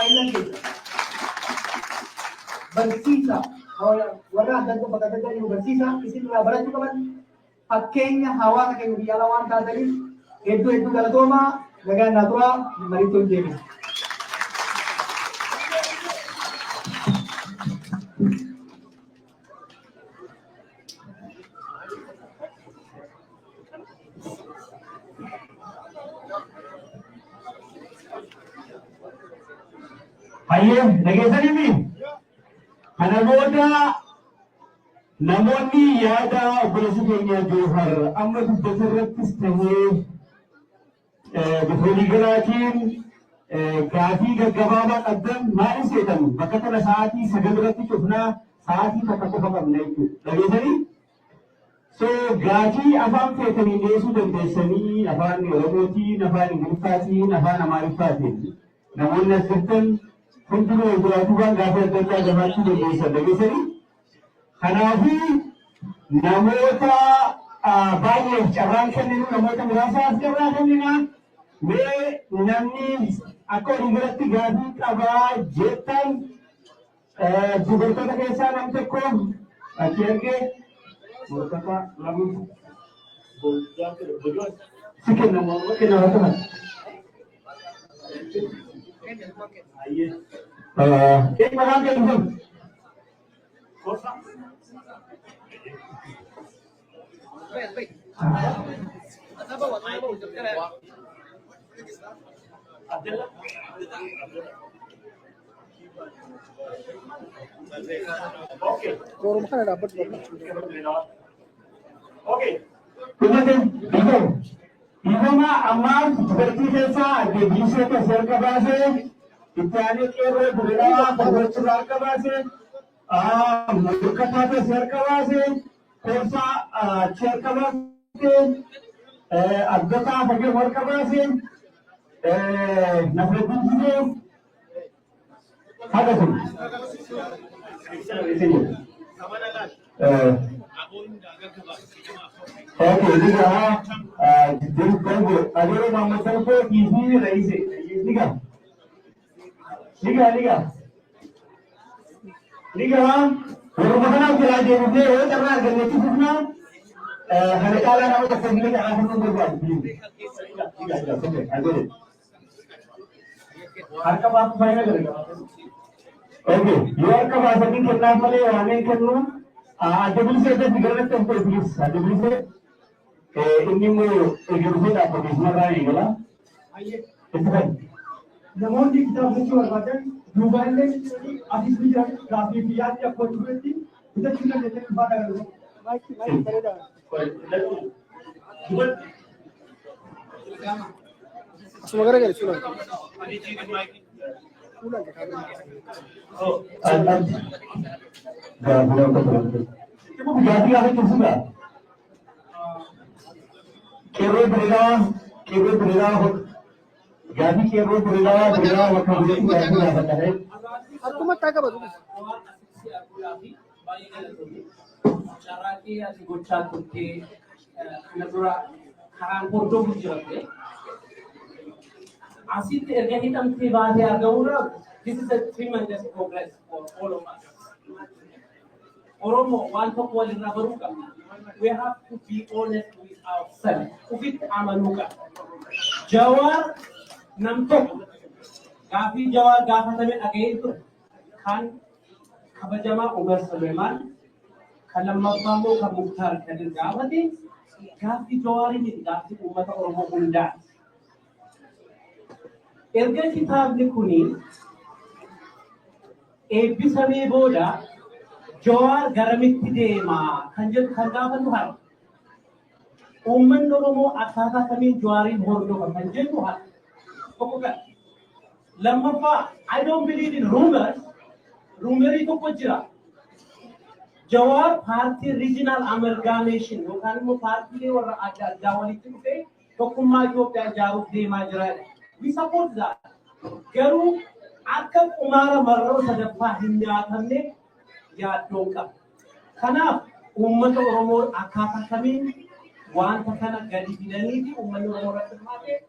Island barsiisa warra addan ko pagkakadda yung barsiisa isin irraa barachuu qaban fakkeenya hawaasa keenya biyya alaa waan taataniif hedduu galatoomaa nagaan naa turaa mariituun deebisa. Aye, dhageessanii fi kana booda namoonni yaada obboleessa keenya Jawhar amma dubbata irrattis tahee bifa waliigalaatiin gaafii gaggabaabaa qabdan maal seetan bakka kana sa'aatii 9 irratti cufnaa sa'aatii tokko qofa qabna jechuudha. Dhageessanii? So gaafii afaan feetanii dhiyeessuu dandeessanii afaan Oromootiin, afaan Ingiliffaatiin, afaan Amaariffaatiin namoonni as jirtan hundinuu duraa gaafa adda addaa gabaachuu dandeessan dhageessanii. Kanaafuu namoota baay'eef carraan kenninu namoota muraasaaf carraa kennina. Mee namni akka waliigalatti gaafii qabaa jettan dubartoota keessaa nam tokko achi ergee dubartoota lamuun si kennamu kennama tuman. Makan ke belum? Baik. Oke. Forum kan dapat Oke. Kemudian ibu mah amal seperti desa di bisa kesel ke base इत्यादि के वे बुरा बहुत चुरार का वासे मुकद्दमा पे शेयर का वासे कोसा शेयर का वासे अब्दुल्ला बगे वर्क का वासे नफरतुन जी हादा सुन ओके जी हाँ दिल को अगर मोहम्मद सर को इजी रही से ठीक है Liga, kalau makan apa lagi? Mungkin orang terang kerja cukupnya. Hari kala nama kita sendiri akan berbuat. Liga, oke, ayo. Harga apa bayar lagi? Oke, luar kebahasa ini kita mulai orang kerja. Ada beli saja 300 tempat beli. Ada beli saja. Ini mau 100 dapat bisma lagi kalau. Itu kan. Namoonni kitaabatti barbaadan duubaallee asii fi gaafii fi yaadni akka wal duratti bitachuu dandeettan ulfaata galu. Maayikii bareeda. Asuma gara gala suulan. Suulan ka kaabila. Gaafii gaafa keessuudha. Qeerroo bireedaa Jadi kira berilah waktu itu tidak ada kan? Aku mah tak apa tu. Cara dia digocak ke negara haram porto bujurate. Asyik erga hitam tiba dia gaura. This is a tremendous progress for all of us. Oromo one top wali rabaruka. We have to be honest with ourselves. Ufit amanuka. Jawar Nampak kafi jawab gafan kami agak itu kan kabajama Umar Sulaiman kalau mahu kabutar kadir gafati kafi jawab ini kafi umat Oromo Bunda. Erga kitab ni kuni episode boda jawab garamit tidak ma kanjut kanjafan tuhan. Umat Oromo asal kami jawarin bordo kanjut tuhan. Lamma I don't believe in rumors. Rumori ko pojira. Jawab party regional amalgamation. Bukan mo party or ada jawali tuke. Tokumma yo pe jaru de majra. We support that. Garu akab umara marro sadappa hinya thamne ya doka. Kana ummat Oromo akata kami wan takana gadi bidani di ummat Oromo ratmate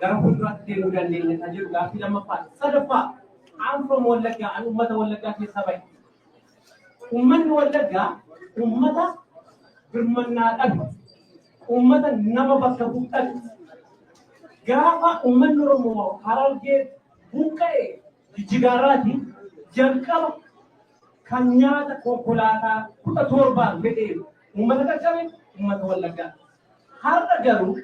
gara fuulduraatti deemuu dandeenya kan jedhu gaaffii lammaffaa. Sadaffaa I'm from Wallagga an uummata Wallaggaa keessa bahe. Uummanni Wallaggaa uummata birmannaa dhabu. Uummata nama bakka bu'u. Gaafa uummanni Oromoo Harargee buqqa'e Jijjigaarraati jalqaba kan nyaata konkolaataa 17 fedhee uummata qaqqabe uummata Wallaggaa. Har'a garuu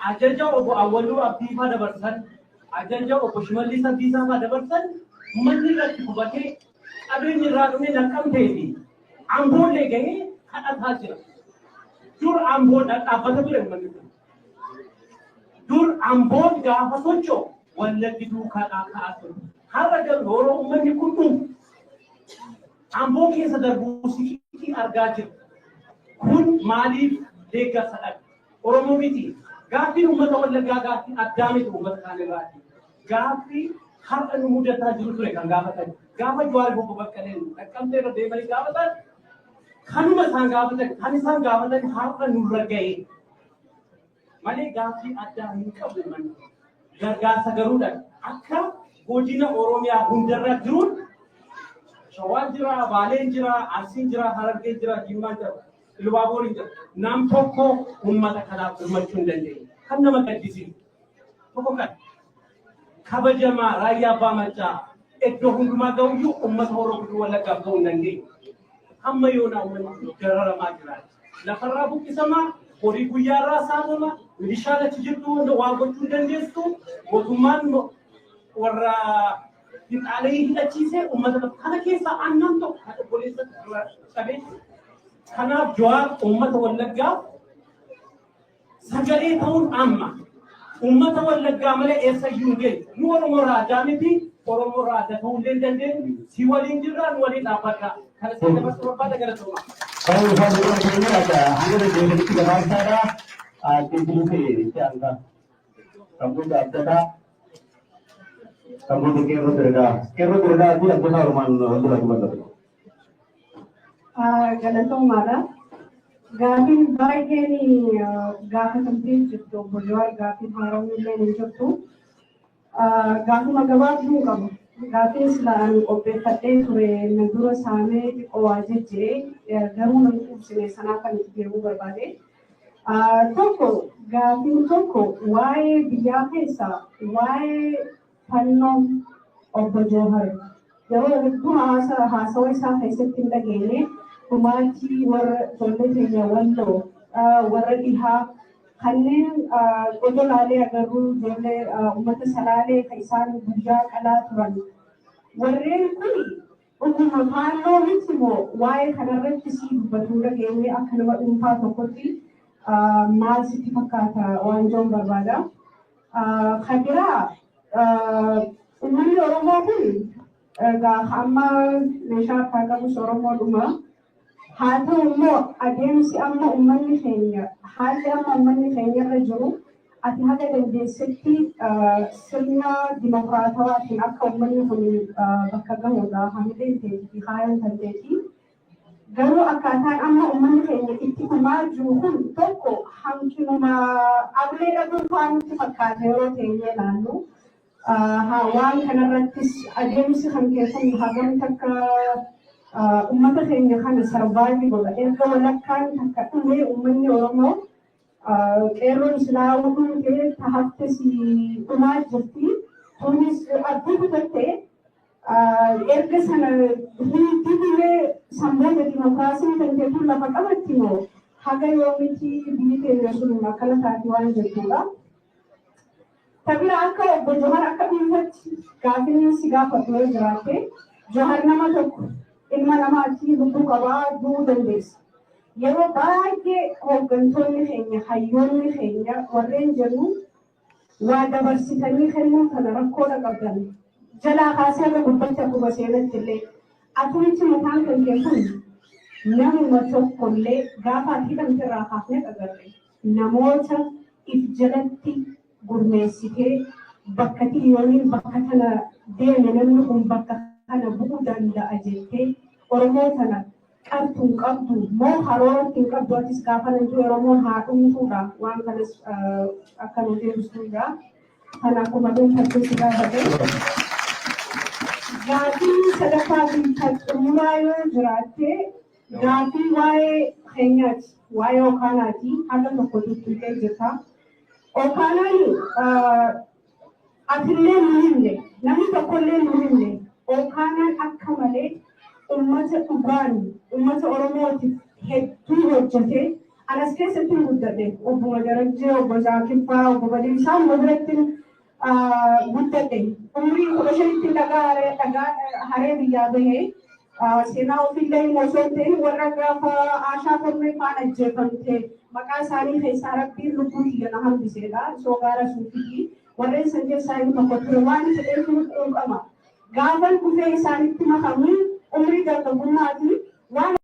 ajaja obbo Awwaluu Abdiifaa dabarsan ajaja obbo Shimallis Abdiisaa dabarsan manni irratti qubatee qabeenyi irraa dhumee Naqqamtee fi Amboollee gahee kadhataa jira. Dur Amboon dhaabbata ture uummanni kun. Dur Amboon gaafa socho'u Wallaggi duukaa ka'aa ture. Har'a garuu yeroo uummanni kun dhumu Amboo keessa darbuu siqii argaa jiru. Kun maaliif deeggarsa dhabe? Oromoo miti. Gaaffii uummata Wallaggaa gaaffii addaa miti uummata kaan irraati. Gaaffii har'a nu mudataa jiru ture kan gaafatan. Gaafa Jawaar Obbo Baqqaleen Naqqamtee irra deemanii gaafatan kanuma isaan gaafatan kan isaan gaafatan har'a nurra ga'e. Malee gaaffii addaa hin qabu manni. Gargaarsa garuudha. Akka godina Oromiyaa hundarra jiruun Shawaan jira, Baaleen jira, Arsiin jira, Harargee jira, Jimmaan jira, Ilubaabooriin jira. Nam tokko uummata kanaaf hirmachuu hin dandeenye. Kan nama gaddisiisu. Tokko kan kabajamaa raayyaa abbaa machaa iddoo hundumaa ga'uyyuu uummata Oromoo Wallaggaaf ga'uu hin dandeenye. Hamma yoonaa uummanni dararamaa jira. Lafarraa buqqisamaa, horii guyyaarraa saamama, milishaan achi jirtu waan gochuu hin dandeessu, mootummaan warra Hidhaalee hidhachiisee uummata kana keessa aannan tokko kan obboleessa qabeenya. Kanaaf Jawaar uummata Wallaggaa sagalee ta'uun amma uummata Wallaggaa malee eessayyuu hin geenye. Nu Oromoo raadaa miti Oromoo raadaa ta'uu hin dandeenye. Si waliin jirra nu waliin dhaabbadha. Kana isa dabarsuu barbaada galatoomaa. Kalau saya bukan begini ada, hanya dari tiga bahasa ada, tinggi lebih, jangan. Kamu tak ada. Kamu kero berada di antara rumah itu lagi mana? Galatoomaadha. Gaaffiin baay'een gaafatamtee jirtu obbo Jawaar gaaffii haaromni illee hin jirtu. Gaaffuma gabaabduu qabu. Gaaffiin silaan qopheeffadhee ture na dura saamee xiqqoo waa jejjee garuu nan quubsine sanaa kan itti deemuu barbaade. Tokko gaaffiin tokko waa'ee biyyaa keessaa waa'ee fannoo obbo Jawaar yeroo hedduu haasawaa isaa keessatti hin dhageenye gumaatii warra ijoollee keenya walloo warra dhihaa kanneen odolaalee agarruu ijoollee uummata salaalee kan isaan guyyaa qalaa turan warreen kun dhuguma fannoo miti moo waa'ee kanarratti sii dubbatuu dhageenye akka nama dhuunfaa tokkotti maal sitti fakkaata waan joon barbaada. Kan biraa uummanni Oromoo kun amma meeshaa akka qabus Oromoodhuma. Haa ta'u immoo adeemsi amma uummanni keenya haalli amma uummanni keenya irra jiru ati haga dandeessetti sirna dimokiraatawaatiin akka uummanni kun bakka gahuudha hamileen ta'eefi haayan kan ta'eefi. Garuu akkaataan amma uummanni keenya itti himaa jiru kun tokko hanqinuma ablee dhabuun waan nutti fakkaata yeroo teenyee ilaallu. Waan kanarrattis adeemsi kan keessan hagamti akka uummata keenya kana sarbaayivii godha. Erga walakkaan takka dhumee uummanni Oromoo qeerroon islaamuu dhumtee tahattis dhumaa jirti. Kunis abdii kutattee erga sana dibee sammuuta dimokiraasii kan jedhu lafa qabatti moo haga yoomitti biyyi keenya sun akkana taati waan jirtudha. Tabira akka obbo Jawaar akka dhuunfatti gaaffiin si gaafatu yoo jiraate Jawaar nama tokko ilma namaatti lubbuu qabaa du'uu dandeessa. Yeroo baay'ee hooggantoonni keenya hayyoonni keenya warreen jennu waa dabarsitanii kennuu kana rakkoodha qabdan. Jalaa kaasee akka gubbatti akkuma seenatti illee atumichi mataan kan kennu namuma tokkollee gaafa ati hidhamte irraa kaafnee agarre namoota if jalatti gurmeessitee bakka xiyyooniin bakka kana deeme namni kun bakka kana bu'uu danda'a jettee Oromoo kana qabduun qabdu moo haroorratti hin qabdu atis gaafa nan jiru Oromoon haa dhumtuudha waan kanas akka nu deebisuudha. Kana akkuma dhuunfattuu si gaafate. Gaafii sadaffaa fi xumuraa yoo jiraatte gaafii waa'ee keenyaati. Waa'ee Okaanaati. Haga tokko tuttuqee jirta. Okaanaan atillee nu himne, namni tokkollee nu himne. Okaanaan akka malee uummata dhugaan, uummata Oromootiif hedduu hojjete. Anas keessatti guddate. Obbo Magarajjee, Obbo Zaakiffaa, Obbo Badii isaan biratti guddate. Umurii 15tti dhagaa haree biyyaa bahee seenaa ofiillee osoo hin ta'in warra gaafa Aashaa Kormee faana ajjeefamte maqaa isaanii keessaa Rabbiin lubbuu kiyya na hambiseedha. Soo gaara suufiiti. Warreen san keessaa inni tokko ture waan ta'eef quuqama. Gaafan dhufee isaanitti makamu umurii dargaggummaati waan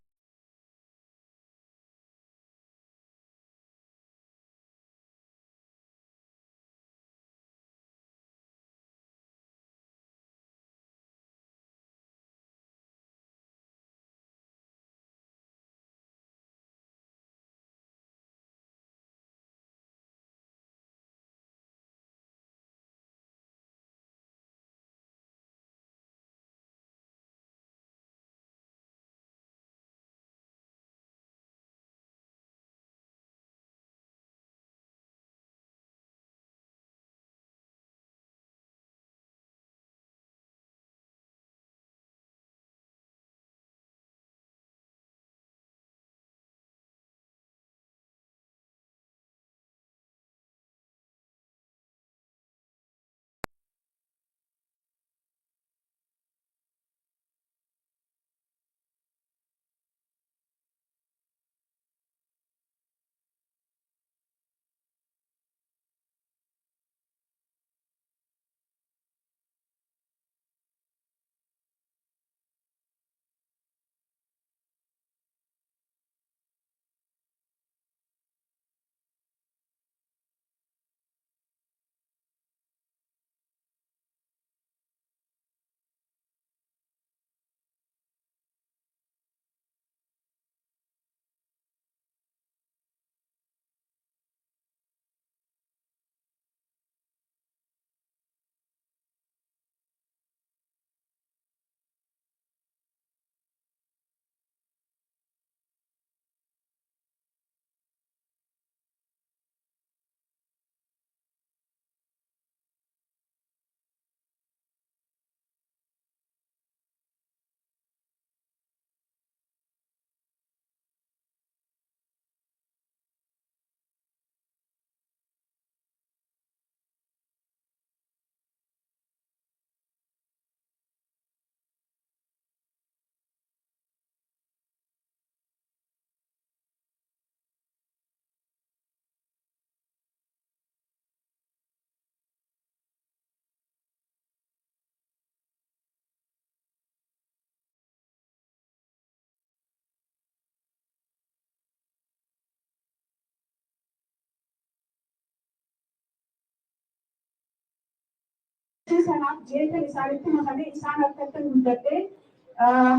sanaaf jeetan isaanitti makamee isaan akkatti guddadhee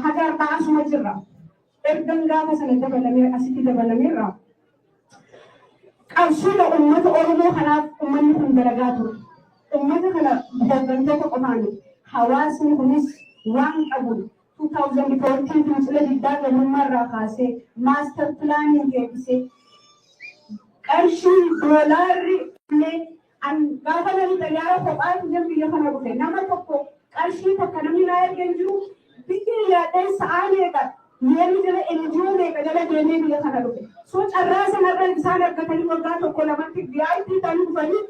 haga arba'asuma jirra. Ergan gaafa sana dabalamee asitti dabalameerra. Qabsooma uummata Oromoo kanaaf uummanni kun dalagaa ture. Uummata kana hooggantoota qofaani. Hawaasni kunis waan qabuun 2014 fincila diddaa gabrummaarraa kaasee maastar pilaaniin deebisee qarshii doolaarri illee gaafa namni xayyaara kophaatu jira biyya kana dhufe nama tokko qarshii takka namni naa erga jiru biyyi yaadeen sa'aa meeqa mi'eerri jala enjoo meeqa jala deemee biyya kana dhufe. So carraa sanarra isaan argatanii waggaa tokko lamatti VIP ta'anii dhufanii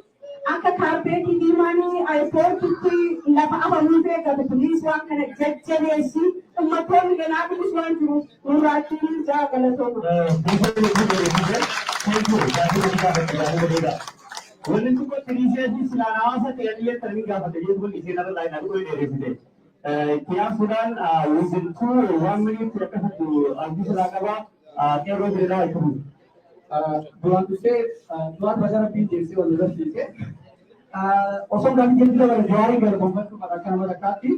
akka kaarpeetii diimaanii aayippoortitti lafa afamuu beekatu tuliis waan kana jajjabeessi uummattoonni ganaa bilis waan jiru nurraattii jaa galatooma. Wanti tokko tiriisheetii silaan hawaasa ta'anii ta'anii gaafate jechuun isheen irra laayinaa dhufe dheeressite. Kiyaafuudhaan wizintuu waan miniitti akkasitti abdii silaa qabaa qeerroo jireedhaa jechuudha. Duraan dursee duraan bagara BJC wal barsiise. Osoo gaafi jedhu dabala Jawaarii gara gonfachuu akka nama takkaatti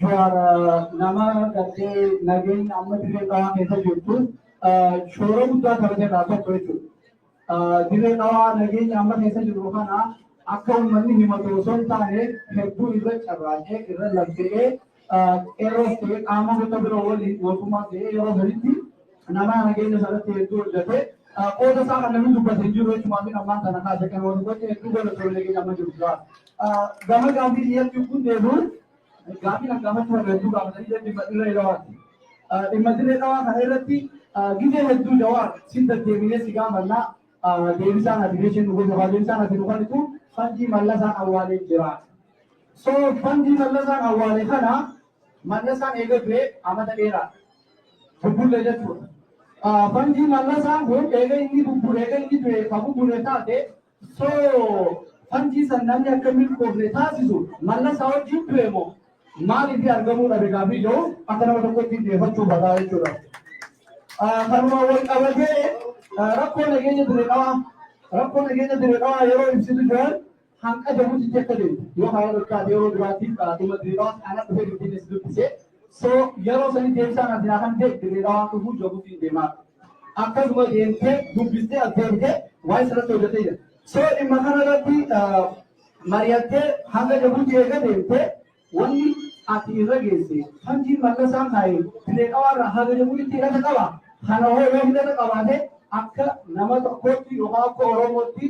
Jawaar nama gartee nageenya amma dirree dhawaa keessa jirtu shoora guddaa taphateerraa tokko jechuudha. Dirree dhawaa nageenya amma keessa jiru kana akka uummanni himatu osoo hin taane hedduu irra carraaqee irra labsee qeerroos ta'ee qaamota biroo waliin mootummaa ta'ee yeroo sanitti nama nageenya sanatti hedduu hojjete qooda isaa kan namni dubbate hin jiru jechuudha fi ammaan kana kaase kan waliin gote hedduu godhatu nageenya amma jiru jira. Gama gaaffii dhiyeessuu kun deemuun gaaffii kan gaafachuu hedduu gaafatanii dhimma dirree dhawaati. Dhimma dirree dhawaa kana irratti gizee hedduu jawaa sin deddeebilee si gaafannaa deebisaan atileeshin dhufu jabaa deebisaan ati dhufanitu fanjii mallasaan awwaalee jira. So fanjii mallasaan awwaalee kana mallasaan eegalee amata dheeraa bubbulee jechuudha. Fanjii mallasaan kun eega inni bubbulee eega inni du'e kan bubbulee taate so fanjii san namni akka milkoofne taasisu mallasaa wajjin du'e moo maaliif argamuu dhabe gaaffii jiru akka nama tokkotti deeffachuu bataa jechuudha. Kanuma wal qabatee rakkoo nageenya dirree dhawaa yeroo ibsitu jiran hanqa jabuutti akka deemtu yoo haa dhokkaate yeroo duraatiif dhimma dirree dhawaa ana dhufee dubbiin si dubbisee so yeroo sanii deebisaan addunyaa kan ta'e dirree dhawaa dhufuu jabuutti deemaa akkasuma deemtee dubbistee as deemtee waa'ee sirratti hojjetee jira. So dhimma kanarratti mari'attee hanga jabuutti eega deemtee wanni ati irra geesse fanjii mallasaan kaa'ee dirree dhawaarraa hanga jabuutti hidhata qaba. Kana hoo yoo hidhata qabaate akka nama tokkootti yookaan akka Oromootti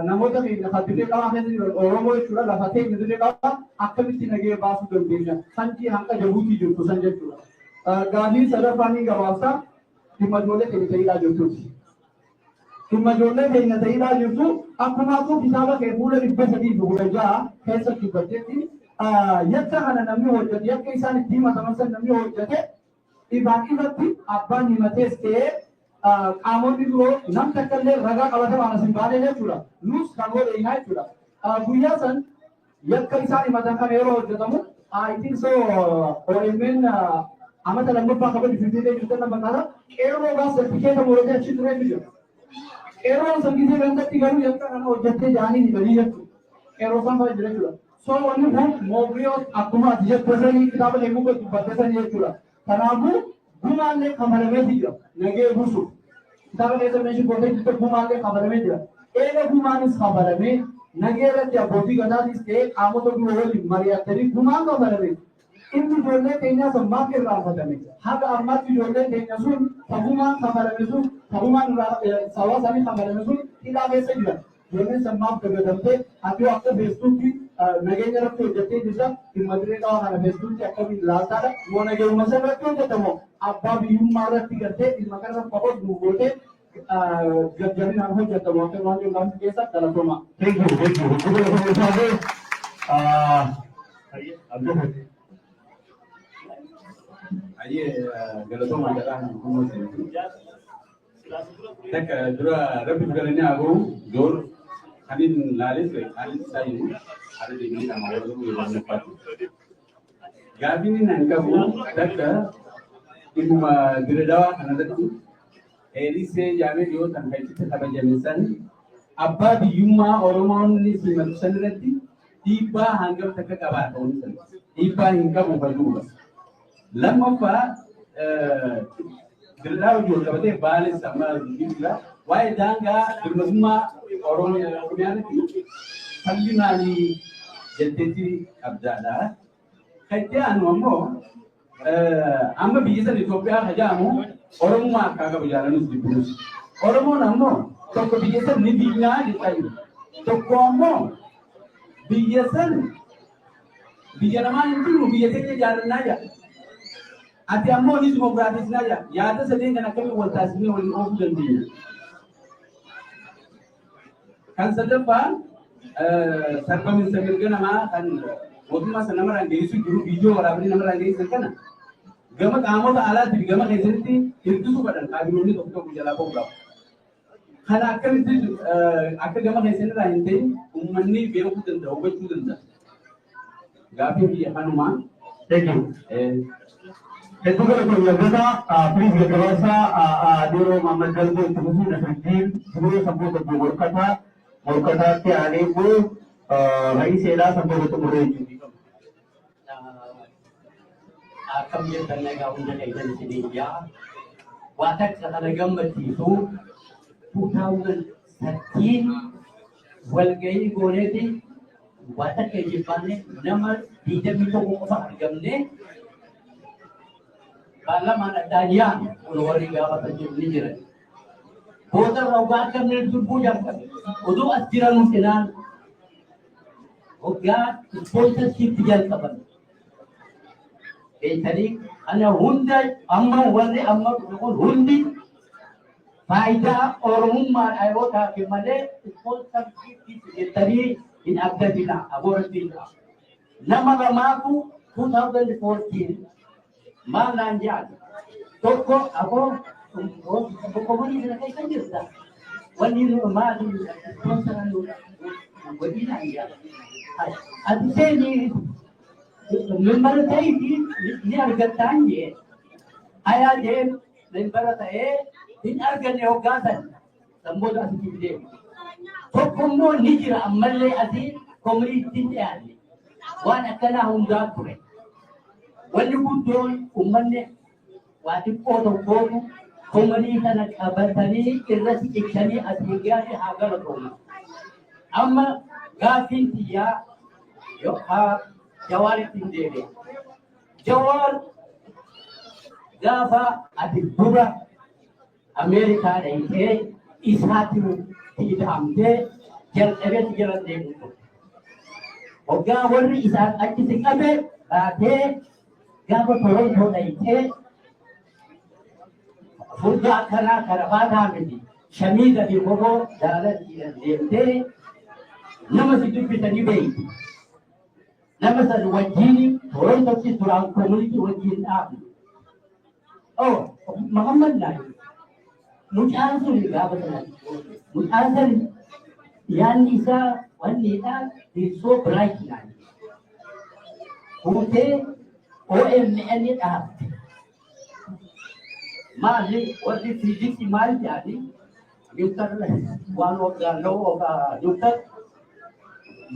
namoota keenya kan dirree dhawaa keessa jiran Oromoo jechuudha lafa ta'e dirree dhawaa akkamitti nagee baasuu dandeenya fanjii hanga jabuutti jirtu san jechuudha. Gaaffii sadaffaan ni gabaabsa dhimma ijoollee keenya ta'idhaa jirtuuti. Dhimma ijoollee keenya ta'idhaa jirtu akkuma akka kitaaba kee fuula 316 keessatti dubbattetti yakka kana namni hojjete yakka isaan itti himataman san namni hojjete ifaan ifatti abbaan himatees ta'ee qaamonni biroo nam takka illee ragaa qabatamaan as hin baane jechuudha. Nus kan godheenyaa jechuudha. Guyyaa san yakka isaan himatan kana yeroo hojjetamu I think so OMN amata lammaffaa kabaju finfinnee jirtan nama kana qeerroo gaa sertifikeeta moorotee achi turee jira. Qeerroon san gisee gandatti garuu yakka kana hojjettee jaanii hidhanii jechuudha. Qeerroo san fa'aa jira jechuudha. So wanni kun moobriyoos akkuma ati jettasanii kitaaba eeguu godhu dubbattasanii jechuudha. Kanaafuu gumaallee kafalamee jira nagee buusuuf. Kitaaba keessa meeshii gootee jirtu gumaallee kafalamee jira. Eega gumaanis kafalamee nagee irratti abbootii gadaatis ta'ee qaamota biroo waliin mari'attanii gumaan kafalamee. Inni ijoollee keenyaa sun maaf irraanfatame. Haga ammaatti ijoollee keenya sun tagumaan kafalame sun tagumaan sababa isaanii kafalame sun hidhaa keessa jira. Ijoolleen sun maaf dagadamtee ati akka beektuutti nageenya irratti hojjettee jirta dhimma dirree dhawaa kana beektuutti akkamiin laaltaadha. Yoo nageenyuma sana irratti hojjetamoo abbaa biyyummaa irratti gartee dhimma kana qofaaf nu gootee jajjabinaan hojjetamu akka waan jedhamu keessa dhalatoma. Galatoomaa jedhaan takka dura rabbi galanii agoo joor kanin laalis kaalis saayimu ada deebiin nama warra yeroo naffaatu. Gaafiin nan qabu takka dhimma dirree dhawaa kanarratti eerisee jaamee yoo tan keessatti kabajame san abbaa biyyummaa Oromoonni simatu san irratti dhiibbaa hangam takka qabaa ta'uun san dhiibbaa hin qabu fayyuudha. Lammaffaa dirree hojii qabatee baalee sammaa jira waa'ee daangaa dirmazummaa Oromiyaatti fal'inaanii jetteetti qabdaadha. Kan aanu ammoo amma biyya sana Itoophiyaa hajaamu Oromummaa akka qabu jaalanis jibbuus. Oromoon ammoo tokko biyya sana ni diinaa jechaa jiru. Tokko ammoo biyya sana biyya namaa hin jiru biyya keenya jaalannaa jira. Ati ammoo ni dimokiraatis naa jira. Yaada sadeen kan akkamiin wal taasisnee waliin oofuu dandeenya. Kan sadaffaan sarbamiinsa mirga namaa kan mootummaa sana namarraan geessuu jiru biyyoo waraabanii namarraan geessan kana gama qaamota alaatti fi gama keessatti hirkisuu fadhan qaabiloonni tokko tokko jalaa ba'uu qabu. Kana akkamitti akka gama keessanirraa hin ta'in uummanni beekuu danda'a hubachuu danda'a. Gaaffii biyya kanumaa. Hedduu galateeffata Piriis Gaggabaasaa Adeeroo Maamad Galboo itti fufuu Nasruddin Sibiroo Sabboota Morkataatti aanee immoo Ra'iiseedhaa Sabboota Xumuree jechuudha. Akkam jettan nagaa hunda keessan isin iyyaa waan takka kana gammachiisu 2013 walgahii gooneeti waan akka jibbaanne nama 21 qofa argamne paarlaamaan addaaniyaan wal warri gaafatan jiru ni jiran. Booda rogaa akkamne dubbuu jalqabe oduu as jiran hundinaan waggaa ispoonsarship jalqaban. Beekanii ana hunda amma warri amma kun hundi faayidaa oromummaa yoo taate malee ispoonsarship jettanii hin abdatina abortiidha. Nama lamaatu 2014 maal naan jedhan tokko aboo tokko wani kana keessa jirta wanni maali ispoonsaran wani naan jedhan ati seenii membara ta'eeti ni argattaan jee ayaa jee membara ta'ee hin arganne hoggaasan samboota asitti deemu. Tokko immoo ni jira ammallee asii koominiitiin dhiyaanne waan akkanaa hundaa ture. Wanni guddoon uummanni waa xiqqoo tokkootu koominii kana qabatanii irratti cichanii asii gaanii haa galatoomu. Amma gaaffiin xiyyaa yookaan jawaaritti hin deebi'e. Jawaar gaafa ati dura Ameerikaa dhayitee isaatti hidhamtee jalqabeetti jala deemu. Hoggaa warri isaan achitti qabe baatee gaafa Torontoo dhayitee furdaa akkanaa karabaataa miti shamiida fi koboo jaalatti deemtee nama si dubbisanii beeyti. Nama san wajjin Torontootti duraan koomunitii wajjin dhaabne. Muhammad Naayi mucaan sun gaafa sana mucaan san yaanni isaa wanni isaa so bright Naayi. Fuutee OMN dhaabde. Maali warri fiiziksi maal jedhani Newton waan waggaa Newton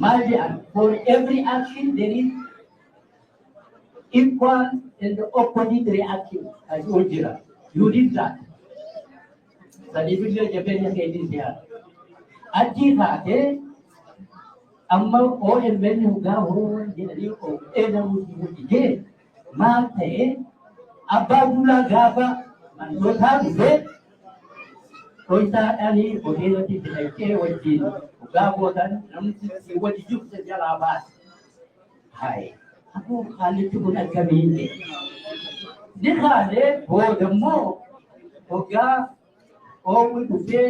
maal jedhan for every action there is equal and opposite reaction as all jira. You did that. Sadi bilya jabeenya keetiin siyaa. Achi taatee amma OMN hoggaa hoo jedhanii eenamuuti hojii maal ta'e abbaa duulaa gaafa manootaa dhufee toytaadhaanii hoteelatti dinagdee wajjin hoggaa boodan namni si wajji jibsa jalaa baase. Hai, aku haalli kun akkamiin ta'e. Ni kaalee boodammoo hoggaa oomwi dhufee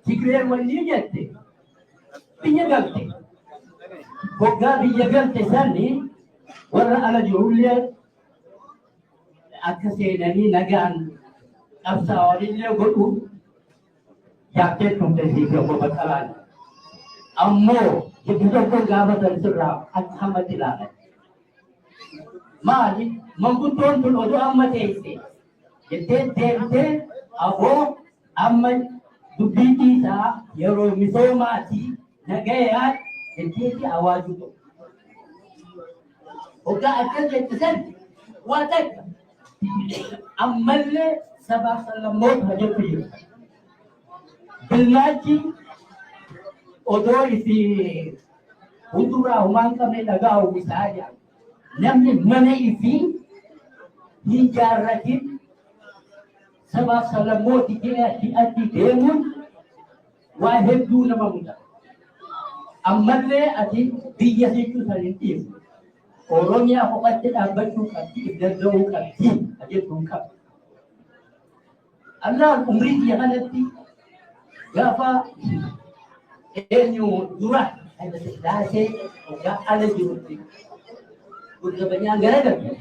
Tigreen wanni jette biyya galte. Hoggaa biyya galte sanni warra ala jirullee akka seenanii nagaan qabsaa'anillee godhu jaaktee tumte siifee obbo Baqqalaan. Ammoo jibbi tokko gaafatan sirraa akka hammatti ilaalan. Maali manguddoon tun oduu amma teesse jettee deemtee aboo amma dubbii isaa yeroo misoomaati nagayaa jettee awaaju ta'u. Hoggaa akkas jette san waa takka ammallee sabaaf sallammoota hajjatu jiru. Billaachi odoo ifi hunduraa humaan qabne dhagaa uwwisaa jira. Namni mana ifi hin jaarratin sabaaf sallammooti dhiyaatti deemuun waa hedduu nama mudata. Ammallee ati biyya hedduu san hin dhiibu. Oromiyaa kophatti dhaabbachuu qabdi, danda'uu qabdi, ajjechuun qabdi. Allaan umrii biyya kanatti gaafa eenyu dura daasee hoggaa ala jirutti gurgabanyaan garagalte.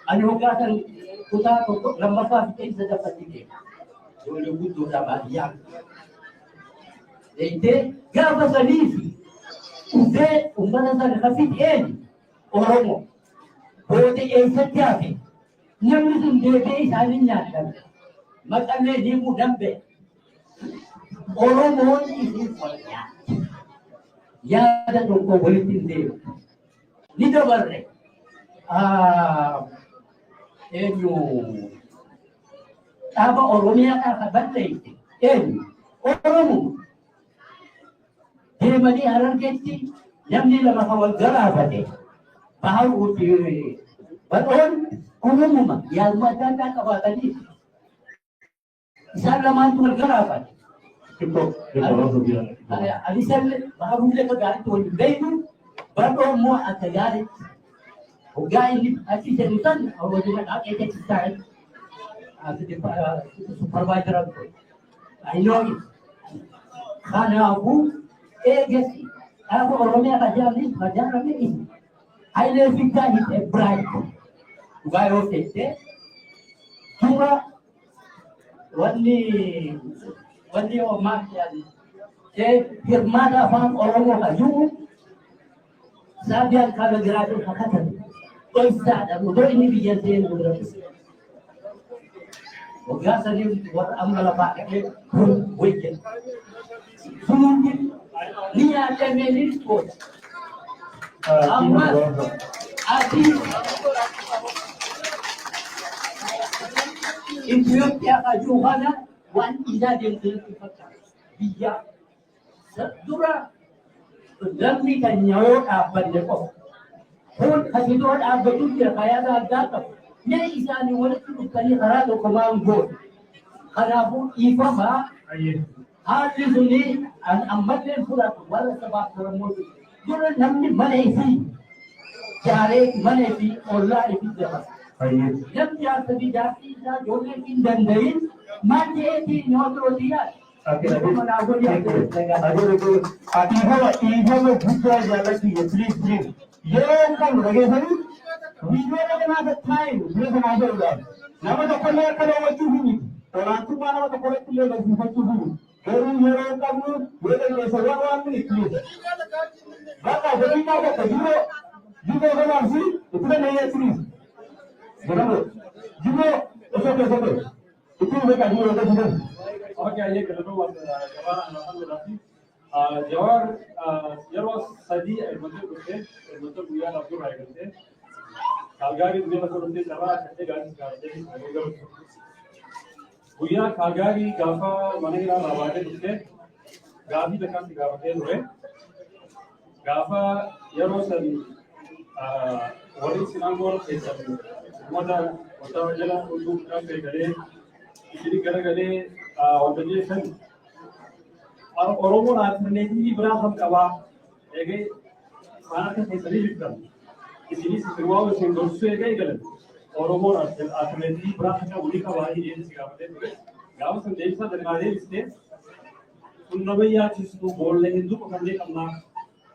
Ani hoggaa san kutaa tokko lammaffaa fi keessa daffatti deema. Ijoollee guddoodhaa baadiyyaan. Deemtee gaafa saniif dhufee uummata sana kafit eenyu Oromoo boode eessatti hafe namni sun deebee isaanii nyaatan maqallee deemuu danda'e. Oromoon isin fayyaa yaada tokko walitti hin deemu. Ni dabarre eenyu dhaaba Oromiyaa kan balleesse eenyu Oromoo deemanii Harargeetti namni lama kan wal garaafate bahuuti badhoon uumama yaaduma adda addaa qabaatanii isaan lamaantu wal garaafate. Alisan bahuulee ka gaariitti wal beeku badhoon moo akka gaariitti hoggaa inni achi jedhu san wajjina dhaqee jechi taa'e supervisor I know it. Kanaafuu eegatti dhaaba Oromiyaa rajaarame inni Hayilee Fiidaa hidhe Biraayit dhugaa yoo ta'e dura wanni homaa hirmaata afaan Oromoo fayyuu Saabiyaan kaaba giraatiin kakatan dhoysaadha odoo inni biyya seenu dura waggaa sadii warra amma lafaa dhaqee kun wayyan sunuuti ni yaadamee ni qoota ammas ati Itoophiyaa kajuu kana waan isaa deemtee fakkaata biyya dura namni kan nyawoo dhaabbanne qofa kun kasitoo dhaabbatu jira kayaata addaa qabu mee isaanii walitti dhuftanii karaa tokko maan goone kanaafuu dhiifamaa haalli suni ammalleen fudhatu warra sabaaf Oromoo dura namni mana isii jaaree mana isii ollaa isii jabata namni haasawii jaartii isaa ijoollee hin danda'in maal ta'eetii nyaatootii yaada. Dhiifama guddaa jaallattii please yeroo kan dhageessanii viidiyoo kana taa'e biyya kanaa jedhuudhaan nama tokkollee akka daawwachuuf miti olaantummaa nama tokkolleetti illee barsiifachuuf miti garuu yeroo qabnu yoo dhageessawwan waan miti please bakka hojii qaabata jiroo kanaafsi itti dandeeyyeessiniis jedhamu jiroo osoo keessatti itti beekaa jiroo keessatti. Okay, ये गलत हुआ जवाहर alhamdulillah Jawahar yeroo sadii मतलब guyyaa laftuu raaygatee Kaalgaarii guyyaa lafa dhuftee carraa akkasii gaarii gaafatee guyyaa Kaalgaarii gaafa mana hiraa laabaatee dhuftee gaafii takkaatti gaafatee ture gaafa yeroo sadi warri sinaangoo keessatti uummata wanta jala hunduu qaqqee galee ishii garagalee wanta jeessan Oromoon alternatiivii biraa kan qabaa eegee waan akka keessanii jirtan isinis sirwaa isin gorsuu eegee galan Oromoon alternatiivii biraa kan qabu ni qabaa jedhee si gaafatee ture gaafa san deebisaa dargaadee ibsitee kun nama yaachistu boolla hedduu qofallee qabnaa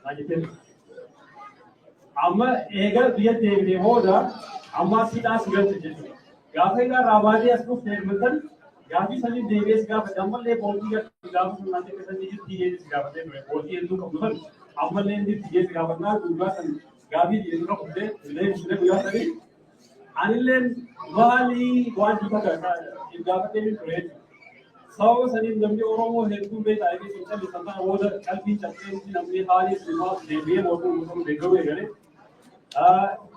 naa jettee amma eega biyya deebinee booda amma siidhaa si galche jechuudha gaafa egaa raabaatee as dhufte hirmatan gaafii saniin deebi'ee si gaafate ammallee booddee gaafa sun naannoo keessatti jirti jedhee si gaafatee ture booddee hedduu qabdu san ammallee inni itti jedhee si gaafannaa guyyaa san gaafii dhiyeessuu qabdee illee ibsitee guyyaa sanii anilleen maalii waan jibata gaafatee ni ture sababa saniin namni Oromoo hedduu beekaa eegee sun calli sanaa booda qalbii cabsee namni haalii simaa deebi'ee mootummaa deeggaruu eegale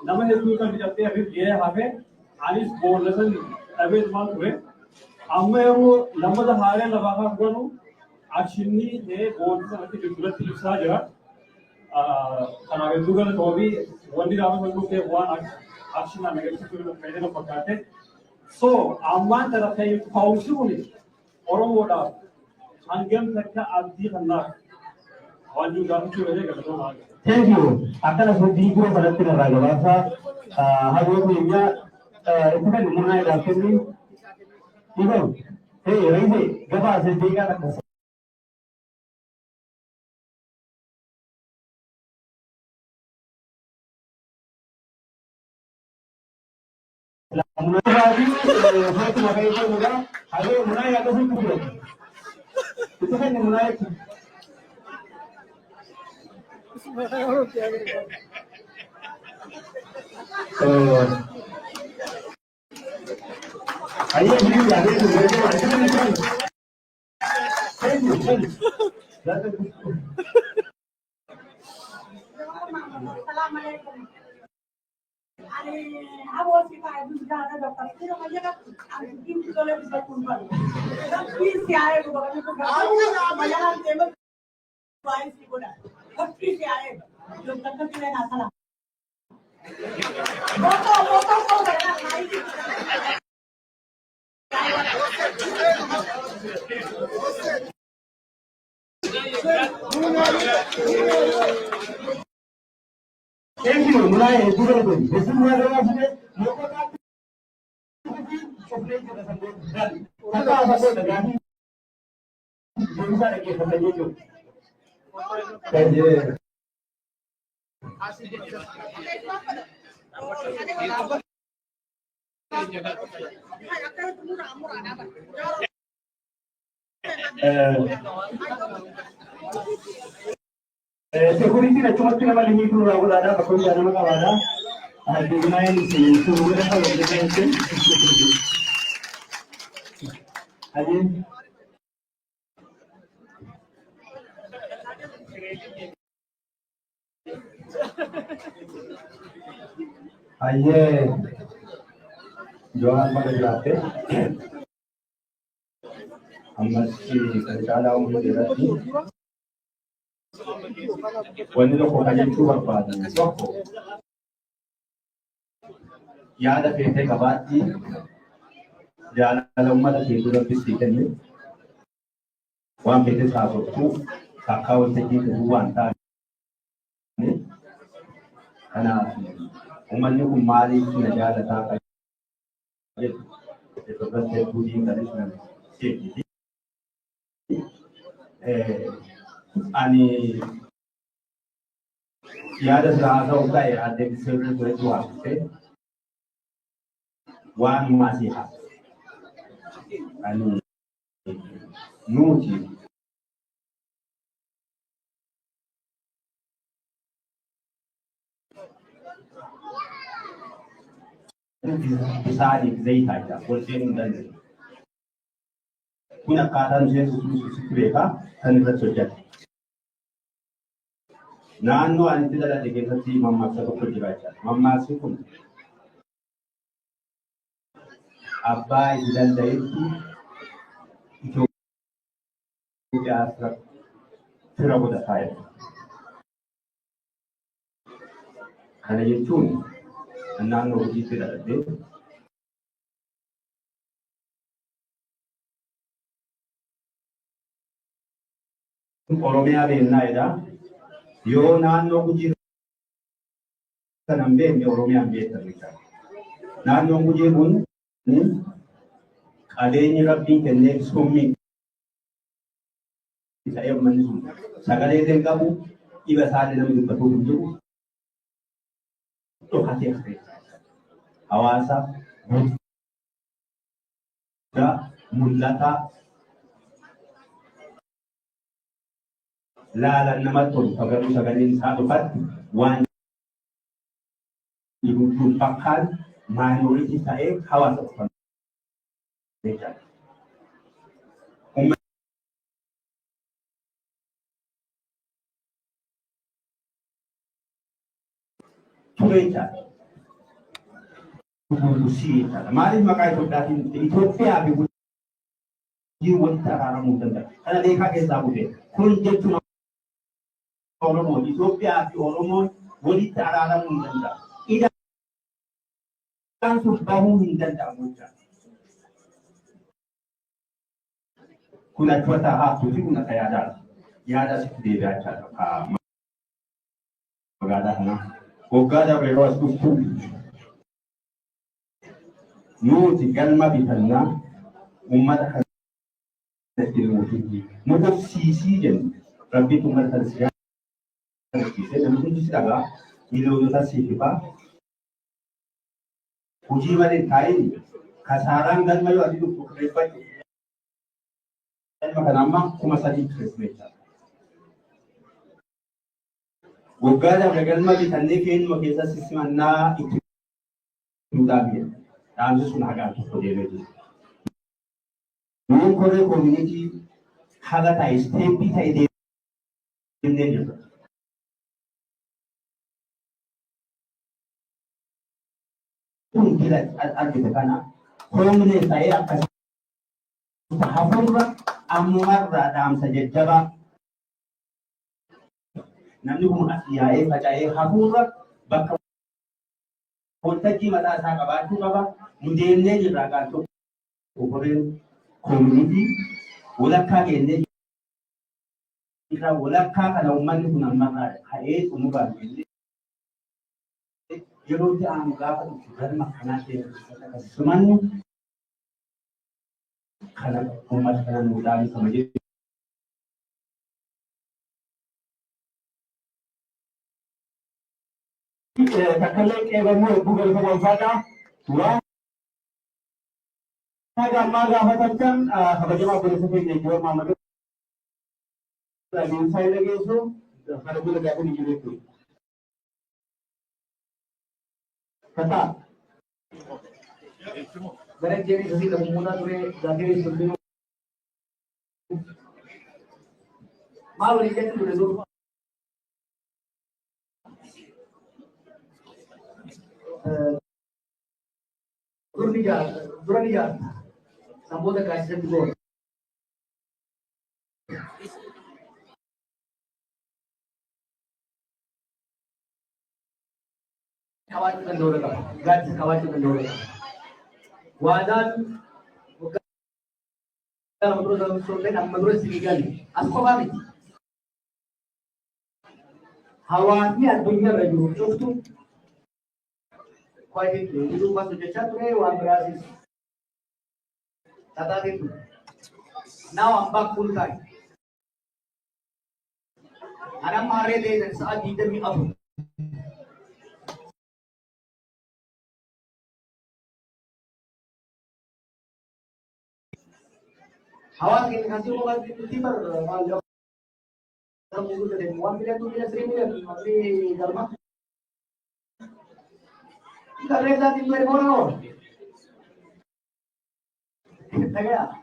nama hedduu qalbii cabsee hafee hafee anis boolla san dhabee tumaan ture amma yeroo lammata haalee lafaa kan godhu akshinni ta'ee boolli sanatti gidduratti ibsaa jira. Kanaaf hedduu gala ta'uufi wanti gaafa san dhufee waan akshinaan agarsiisuu fayyadamu fakkaate. So ammaan tana ka'umsi kun Oromoodhaaf hangam takka abdii kannaaf waan jiru gaafachuu malee galatoomaa. Thank you. Akkana hojii gurra kanatti irraa gabaasa hawwa keenya itti kan murnaa idhaa kennu Ibu, Raisi, gapa sedikit anak muda. Mulai lagi, saya cuma kayak itu juga. Ayo mulai ada sih dulu. Itu kan yang mulai. Ayo ini jadi Assalamualaikum. Awal kita itu sudah ada dokter itu namanya kan anjing kalau bisa kumpul. Tapi si ayah bukan itu kan. Banyak बाईस की बोला कच्ची से आए जो तक की लेना साला वो तो बेटा खाई एक ही मुलाय है दूसरे को जैसे मुलाय होगा उसने लोगों का सपने के संदेश कथा आवाज़ लगा दी जैसा लगे समझिए जो ये security na cuma kena balik itu ragu ada apa pun jangan makan ada di mana ini sih semua orang tahu itu aja आइए जो हम लोग जाते हम मस्ती संचालन उम्मीद रहती wanni tokko kan jechuu barbaadan tokko yaada feetee qabaatti jaalala uummata kee duratti sii kenne waan feetee saasoftuu takkaa waltajjii ta'uu waan taane kanaaf uummanni kun maaliif na jaalataa kan jedhu irratti hedduu diinganis nan seetii ani yaada siraasaa ta'e adeemsisee turetu waamte waan maasii haa ani nuti bisaaniif zayitaa jira wal seenuu hin dandeenye kun akkaataan isheen sitti beekaa kan irratti hojjette. Naannoo ani itti dhaladhe keessatti mammaaksa tokko jiraachaa. Mammaaksi kun abbaa itti danda'etti Itoophiyaa fira godhataa jira. Kana jechuun naannoo hojiitti dhaladhee Oromiyaa beennaa jedhaa. Yoo naannoo Gujii kan hin beekne Oromiyaan beektan jechuudha. Naannoon Gujii kun qabeenyi rabbiin kennee summii ta'ee uummanni sun sagalee kan qabu dhiba isaatii namni dubbatu hin jiru. Dhokatee hafee hawaasa guddaa mul'ataa laalan namatti tolu garuu sagaleen isaa dhufatti waan dhibuun fakkaan maayinooritii ta'ee hawaasa dhufan jechaadha. Ture jechaadha. Gugusii jechaadha. Maaliif maqaa Itoophiyaatiin Itoophiyaa fi Gujii walitti araaramuu danda'a. Kana beekaa keessaa bu'ee kun jechuun Oromoo Itoophiyaa fi Oromoon walitti araaramuu hin danda'a. Idaan sun bahuu hin danda'amu jechaadha. Kun achumatti haaftuu fi kun akka yaadaadha. Yaada sitti deebi'aa jechaadha. Magaalaa kanaa. Waggaa darbe yeroo as dhuftu nuti galma bitannaa uummata kanatti nuti nu horsiisii jennu rabbiitu uummata kana siyaa horsiisee namni hundi si dhagaa miliyoonota siififaa hojii malee taa'een kasaaraan galma yoo adii dhuftu kireeffatu galma kana amma 3,000 kireeffachaa. Waggaa darbe galma bitannee keenyuma keessatti simannaa itti duudhaa biyya. Dhaamsi sun haqaan tokko deemee jiru. Nuun koree koomunitii haga ta'e isteeppii ta'e deemnee jirra. Kun jira argite kana koomune ta'ee akkasii hafuurra ammumarraa dhaamsa jajjabaa namni kun as yaa'ee faca'ee hafuura bakka waltajjii mataa isaa qabaachuu qaba. Nu deemnee jirra kan tokko koreen koomunitii walakkaa kennee jirra. Walakkaa kana uummanni kun amma ka'ee xumuraa yeroo itti aanu gaafa dhufu galma kanaa keessatti akkasumannu kana uummata kana nuu dhaabisama jechuudha. Takkalee qeebamuu hedduu galata gonfaadha. Waan gammaa gaafatamtan kabajamaa bilisa keenya Ijoo Maammadoo adeemsaa hin dhageessu kana bira gaafa ni jiru jechuudha. Kata. Gara jeeri sasii lammummaa ture gaafii sulbinu. Maal walii jechuun ture dur. Dura ni jaarta. Sammuu kaasisatti goota. Kawaachuu danda'uu qaba. Gaaddisa kawaachuu danda'uu qaba. Waadaan waggaa nama dura soolleen amma dura isin galle as kophaa miti. Hawaasni addunyaa irra jiru cuftu kwaajin jedhu waan hojjechaa ture waan biraasis taatee ture. Now I'm back full time. Anam maaree ta'e sa'a 24. Hawas kita kasih obat timur malam. Kamu sudah deh, 1 million, 2 million, 3 million, tapi galma. Kita reda di luar kono. Tega.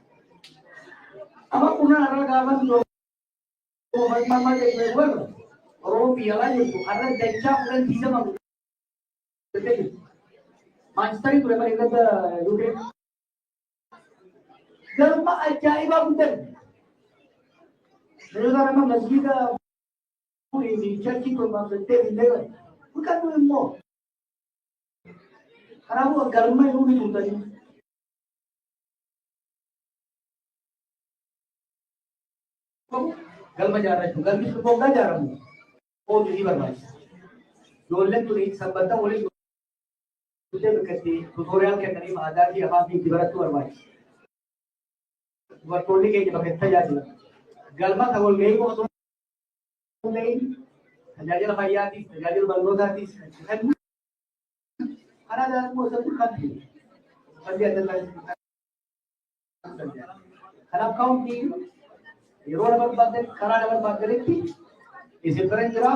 Apa punya arah gaman do? Obat mama deh luar. Orang piala itu arah dajjal dan bisa mahu. Betul. Manchester itu memang ingat UK. Galma ajaibah betul. Mereka memang masjid ini church itu memang betul level. Bukan dulu. Karena वो galma itu नहीं होता है. galma जा रहा है. galma इसको बोलना जा रहा हूँ. वो नहीं बर्बाद. जोले तो एक संबंध बोले तुझे कहती tutorial के करीब आधार की अभाव की किबरत तो बर्बाद. वर्तोली के जब इतना जाती है गलमा था वो गई वो तो नहीं जाजल भैया थी जाजल बंगोदा थी अरे यार वो सब खाती बंदिया चल रहा है खराब काउंट की ये रोड नंबर बात है खरा नंबर बात करें थी इसे करें जरा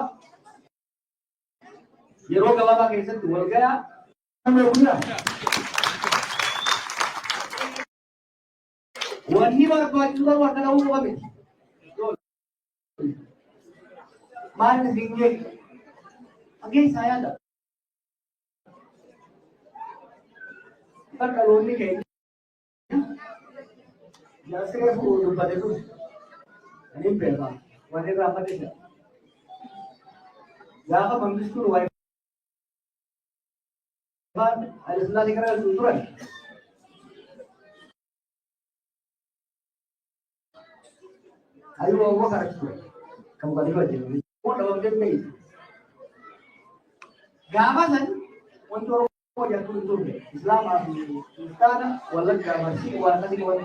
ये रोड गवाह कैसे बोल गया हमें बोला Wani baru juga warna lalu kami. Mana tinggi? Agak saya ada. Tapi kalau ni kayak, ya saya pun pada tu. Ini berapa? Wani berapa ni? Ya apa mengurus tu wani? Kan, ada sudah dikira tujuan. Ayo वो करते हैं कम करी हो जाएगी वो लोग जब नहीं गामा सन untuk वो जब तुम Islam आप इस्लाम वाला गामा सी वाला सी वाला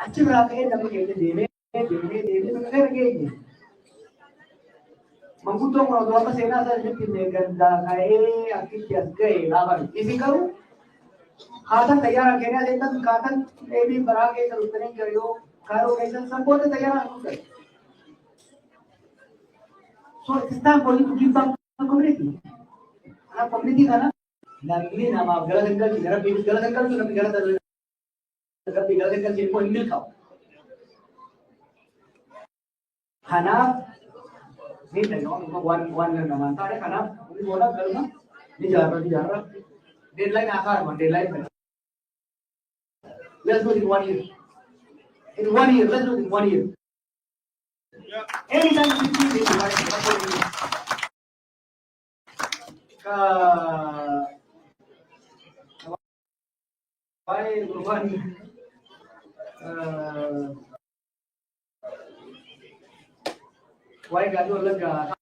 अच्छे बराबर है जब कहते देवे तो कर गए मगुतो को दो apa सेना सर जब कितने गंदा खाए आखिर क्या गए लाभ इसी करूँ खातन तैयार रखेंगे लेकिन खातन ये भी बरा के चल उतने करियो Kalau kita sampai tayar aku kan. So kita boleh pergi bank community. Anak community kan? Nanti nama galah tenggal, galah tenggal tu nanti galah tenggal jadi pun milk kau. Karena ni tengok one nama. Tadi karena ini bola galah ni jarang. Deadline akar man deadline. Let's do it 1 year. In 1 year, let's do it in 1 year. Anytime you see this, you are why Gurban why Gadu Laga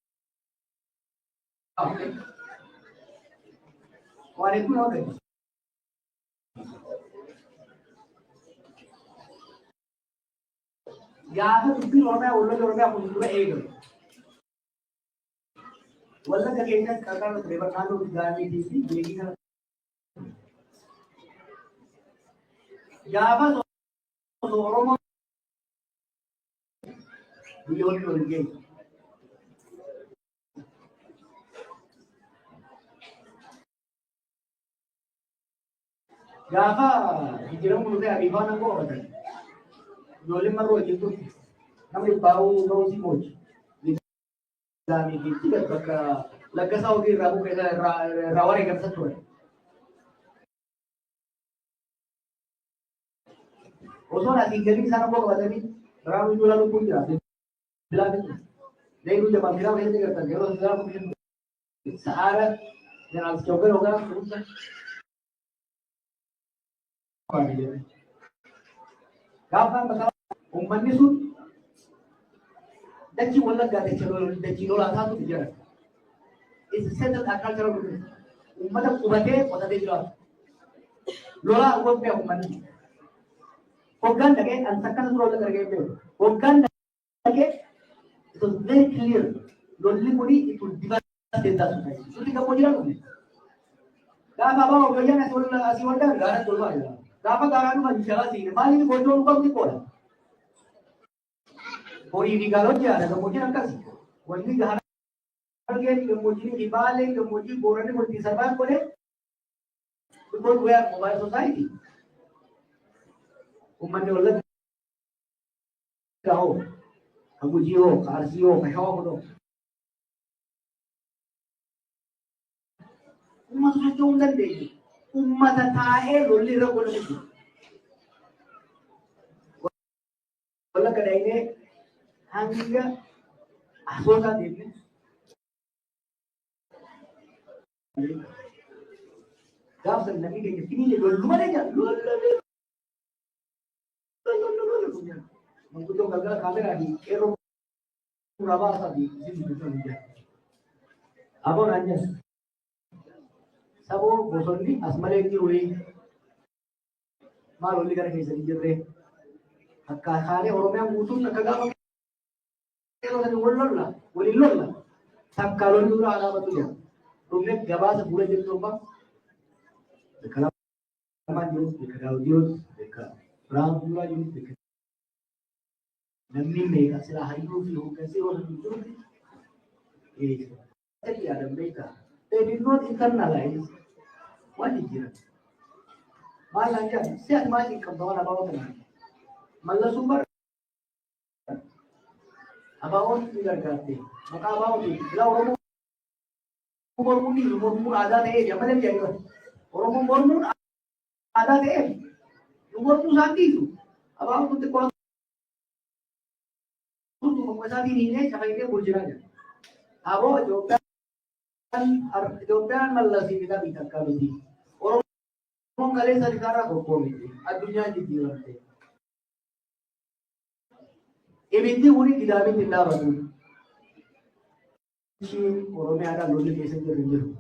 why itu nak याद है कितनी लोग हैं उल्लू लोग हैं अपन पूरा एक वल्ला का केंद्र करता है लेबर ना लोग गाड़ी दी थी लेकिन याद है तो रोमो बिलोन लोग गए याद है जिधर हम लोग अभी बात को होता है Dolim maro itu, kami tahu kau si moch. Kami kita tidak baka laga saudi rabu kita rawari kan satu. Osor nanti jadi sana kau kata ni rabu itu lalu pun tidak. Bilang itu, dia itu jam kira kita tidak tahu. Kalau sudah mungkin sehari yang harus coba orang terus. Kapan bakal ummanni sun dachi wala ga dachi lola ta tu tijara is settled agricultural business ummata kubate wala de jira lola wo pe ummanni hoggan dage an sakkan lola karge pe hoggan dage it was very clear lolli muri it will devastate the society so tika pojira no ga baba ho gaya na sola asi wanda gara tolwa ila Dapat darah tu macam jalan sini, malah ini bocor lupa mesti kola. Ori ini kalau dia ada kemudian angkat sih, wajib jalan lagi ni kemudian dibalik kemudian boran ni mesti serba boleh. Because we are mobile society. Umat ni orang kau, kamu jiwa, karsiyo, kau apa tu? Umat macam orang deh. Umat tahe lolli ra bola ni bola kadai ne hanga asosa dine gaf san nabi ke kini le lollu mare ja lollu mengkutung gagal kamera di ero rawasa di sini betul dia apa nanya Sabo bosonni asmale ki huई मार ओली करके सही जब रे हक्का खाने और मैं मुतुम न कगा में तो ने ओल्लोला ओलिल्लोला सब कालोनी पूरा आगा बतु जा तुमने गबा से पूरे दिन तो बा देखला मान जो देखा जो देखा राम पूरा जो देखा नन्नी में का सिरा हरियो भी हो कैसे हो जो ये ऐसे आदम बेटा they did not internalize what is it. Malanja, siapa masih kembali apa tu? Malah sumber apa orang tidak kerti. Maka apa orang? Kalau orang umur ada deh, jangan dia jadi. Orang umur ada deh, umur tu sakit tu. Apa orang tu kalau tu menguasai diri ni, cakap dia berjalan. Apa jawab? Ethiopian malah sih kita bisa kalau di orang kali sekarang berkomi, adunya jadi orang tu. Ini uri kita ambil tindak baru. Si orang ni ada lori kesan jerinjir.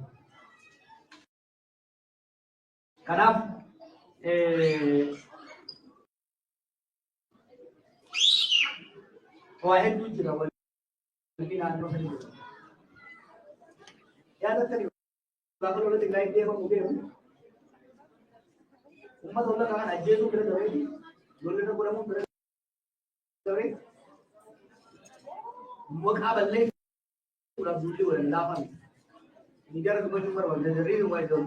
Karena wahid tu jerawat, mungkin ada orang tu. याद करियो बाबा लोग दिखाई दे वो मुझे उम्मत वाला कहां राज्य तो करे दवे लोले तो पूरा मुंह करे दवे मुखा बल्ले पूरा बूटी हो लाफा निगर को कुछ पर बोल दे रे हुआ है तो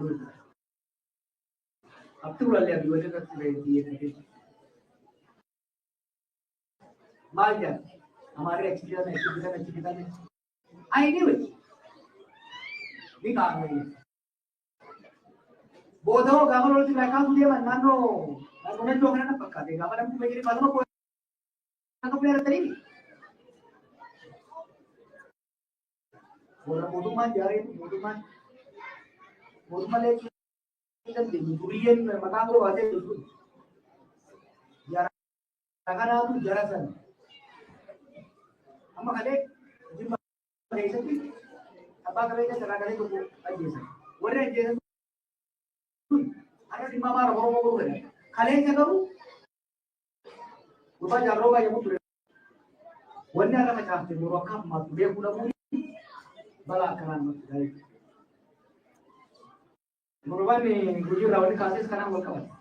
अब तो वाले अभी वजह करते रहती है मार जा हमारे एक्सीडेंट में आई नहीं Ini kami. Bodoh, kamu lalu mereka tu dia mana no? Kamu ni tu kan apa kata? Kamu nak pergi mana pun? Kamu pergi tadi. warra mootummaan jaaree mootummaalee dandeenyu duriyyeen maqaan koo baatee jiru jara kanaatu jara sana amma kalee jimma keessatti abbaa qabeenya sarara kalee tokko ajjeesan warri ajjeesan ana dhimma maara oromoo godhu jedhan kaleenya garuu gubbaa jaarroo baay'ee ture wanni har'a facaafte yeroo akka ammaatti beekuu dhabuu balaa akkanaan nutti ta'e. Gurbaan gujii irraa walitti kaases kanaan wal qabata.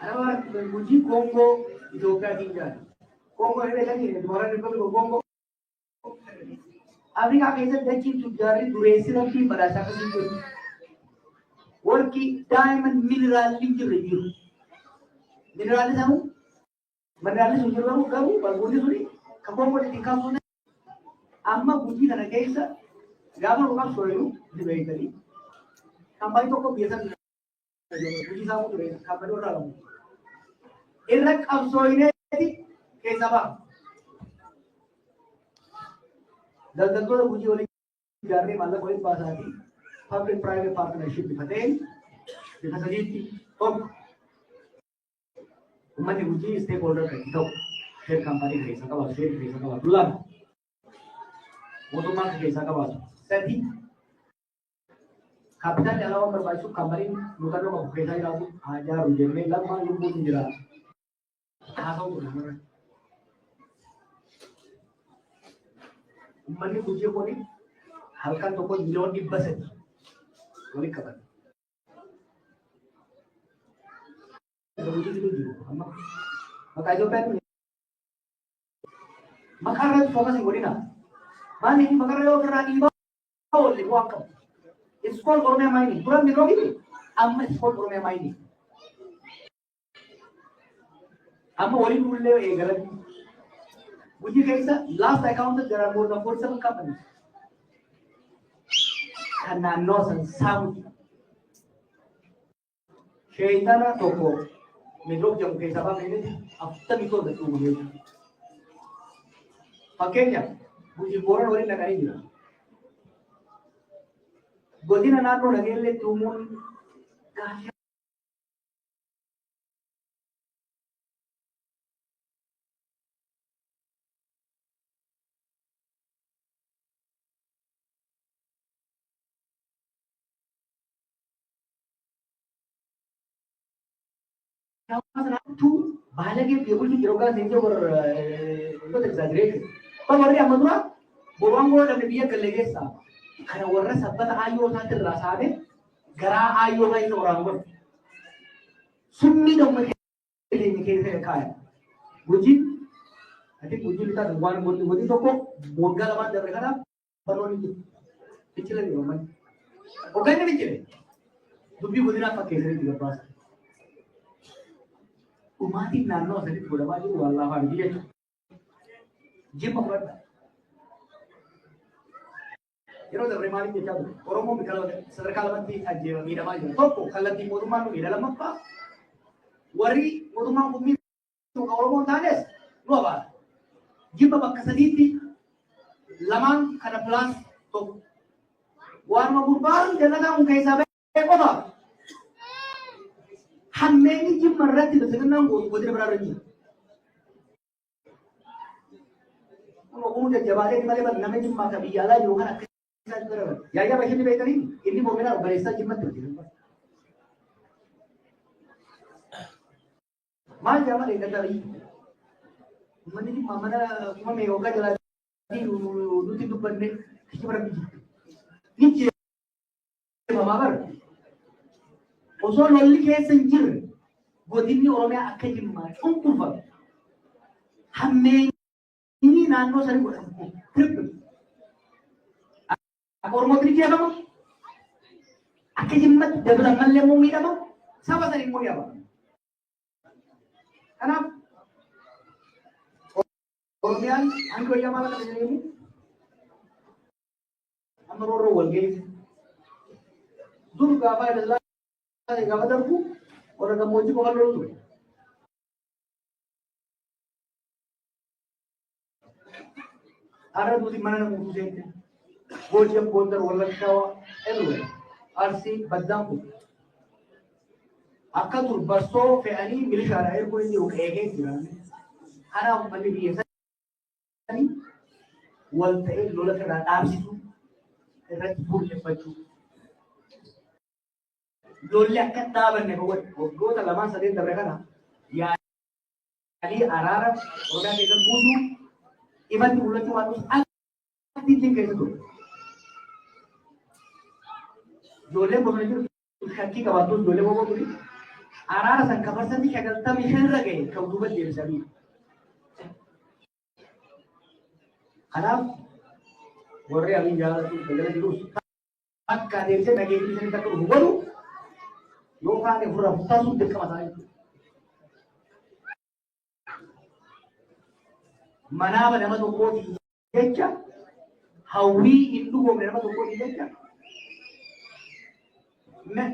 Ana gujii Koongoo Itoophiyaatiin jaala. Koongoo irra jedhanii mooraa dhibba Koongoo. Afrikaa keessatti dachiin tujjaarri dureessi rabbii badhaasaa akkasii jiru. Warqii daa'imman mineraalli jirre jiru. Mineraalli sanuu mineraalli sun jiru garuu balgoonni suni kan Koongoo ittiin kaasuun amma gujii kana keessa gaafa dhugaaf sooyinu ni beekanii. Kan baay'ee tokko biyya sana gujii isaa ture kan badoo irraa lamu. Irra qabsooyineeti keessa ba'a. Daldaltoota gujii waliin ijaarree maallaqa waliin baasaatii public private partnership bifa ta'een bifa sadiitti tokko uummanni gujii stakeholder kan ta'u share kaampaanii keessa qabaatu share keessa qabaatu lama mootummaa keessa qabaatu sadii kaapitaalli alaabaa barbaachisuuf kaampaniin muuxannoo qabu keessaa jiraatu haa ijaaru jennee lamaan lubbuun ni jira haa ta'u namarra. Uummanni gujii kuni halkan tokko miliyoona 300 waliin qabata. Gujii jiru amma maqaa Itoophiyaatti maqaa irratti fookasii godhina. Maaliif maqaa irra yoo ofirraa dhiibaa oolle bu'aa qabu. It's called Oromia mining. Duraan ni roogiti amma it's called Oromia mining. Amma waliin mullee eegalatti. Gujii keessa last I counted there are more than 47 companies. Kan naannoo san saamuti. Sheeyitana tokko midroog jedhamu keessaa baafneeti afurtamii torba tuumamee jira. Fakkeenyaaf Gujii Booran waliin dhaqanii jira. Godina naannoo dhageellee tuumuun gaafii tu bahalagi people ki kiroga senje or not exaggerate but warri amadura borango da biya kallege sa kana warra sabbata ayo ta tirra sabe gara ayo ta ina orango sunni da mu ke ni ke sai kaya guji ati guji ta wan guji to ko mogala ma da kana banoni pichile ni man o ganne pichile dubbi godina pa ke sai diga pas Umatiin naannoo asirratti godhamaa jiru waan laafaa miti jechuudha. Jimma fudhadha. Yeroo dabree maaliif jechaa ture? Oromoon sadarkaa lamatti ajjeefamee miidhamaa jira. Tokko kallattii mootummaan nu miidha lammaffaa warri mootummaan kun miidhu kan Oromoon taanes nu abaara. Jimma bakka sadiitti lamaan kana pilaas tokko. Waanuma gurbaan jannataa kun keessaa bahee qofa. Hammeenyi jimma irratti bilisummaan godina biraa irra jira. Kun jajjabaatee malee nama jimmaa kan biyya alaa jiru kan akka isaa jira. Yaayyaa bashii beekanii inni moominaa obboleessaa jimmatti hojjetan. Maal jaama eeggataa biyyi? Uummanni jimmaa mana kuma meeqaa jalaa nuti dubbanne kijibara biyyi. Ni jeefamaa bara. Osoo lolli keessa hin jirre godinni Oromiyaa akka jimmaa cunqurfame hammeenyi naannoo sanii godhamu tirpil akka Oromootti ni jeefama akka jimmatti dabalan mallee immoo miidhama saba sanii immoo yaaba. Kanaaf Oromiyaan hanga wayyaa maal akka jedhamu amma roorroo wal geesse dur gaafaa ilaalaa gaafa darbu warra gammoojjii qofa lolu ture. Arra duuti mana namoota seente. Boojii Gondar Wallaggaa everywhere. Arsii baddaan kun. Akka dur barsoo fe'anii milishaadha erguu inni jiru eegee jira. Kanaaf uummanni biyya sanii wal ta'ee lola kanaa dhaabsisu irratti fuulleffachuu. Lolli akka hin dhaabanne waggoota lamaan sadeen dabre kana yaalii araara Oromiyaa keessatti buusuu ifatti mul'achuu waan dhufu akka ittiin keessa ture. Ijoolleen bosona jiru shakkii qabaattu ijoollee boboo turi. Araara san ka parsantii 95 irra gahe kan duuba deebisanii. Kanaaf warri abin jaalatu dagala jirus akka adeemsee nageenya isaanii akka dhufu godhu yookaan ofirraa furtaasuun dirqama isaanii. Manaaba nama tokkootiin jecha hawwii hin dhugoomne nama tokkootiin jecha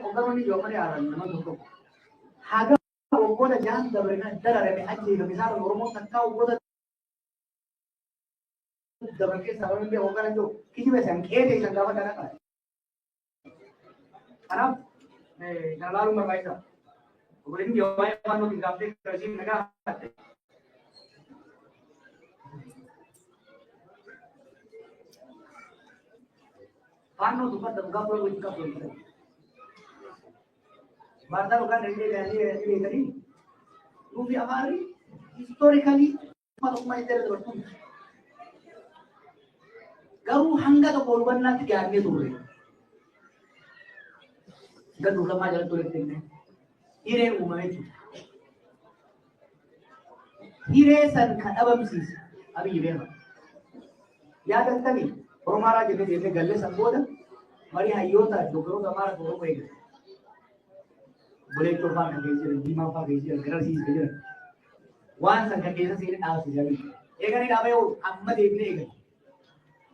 Ogaroonni joomanii haaran nama tokko. Haga waggoota jaan dabarina dararame ajjeefame isaan Oromoo takkaa waggoota dabar keessaa warri biyya hoggana jiru kijiba isaan qeete isaan gaafa kana qabe. Kanaaf kana laaluun barbaachisaa. Obboleettiin biyya waa'ee waan nuti gaaftee garasiif nagaa hatte. Faannoo dubbata dhugaa fuula wajjin qabdu hin ta'e. Bahasa bukan dari tadi. Rupi Amari historically masuk majlis tertentu. Garu hangga ke korban nanti diambil dulu. Garu lama jalan tulis ini. Hire umai itu. Hire san kata sis. Abi hire mah. Ya kan tadi. Romara jadi galle samboda. Mari hayota dokoro kamar dokoro kaya. Boleh coba kerja sih, lima apa kerja, kerja sih kerja. Wan sang kerja sih ini tahu sih jadi. Ega ni apa yo, amma dekne ega.